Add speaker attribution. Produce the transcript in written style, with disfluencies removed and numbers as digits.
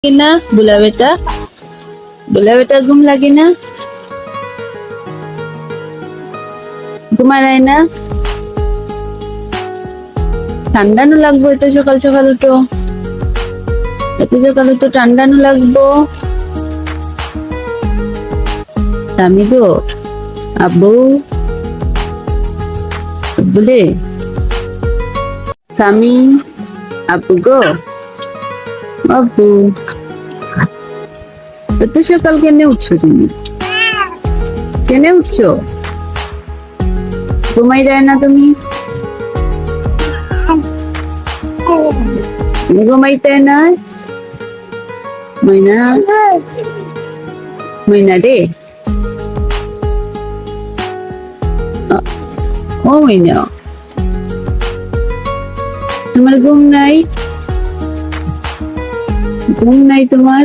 Speaker 1: कि ना बुला बेटा घुम লাগে না তোমার আয় না ঠান্ডানো লাগবো এত সকাল সকাল উঠো এত সকাল উঠো ঠান্ডানো লাগবো স্বামী গো আব্বু বলে স্বামী আব্বু গো আব্বু এত সকাল কেন উঠছো তুমি কেন উঠছো ঘুমাই যায় না তুমি ঘুমাইতে না ময়না ময়না রে ও ময়না তোমার ঘুম নাই তোমার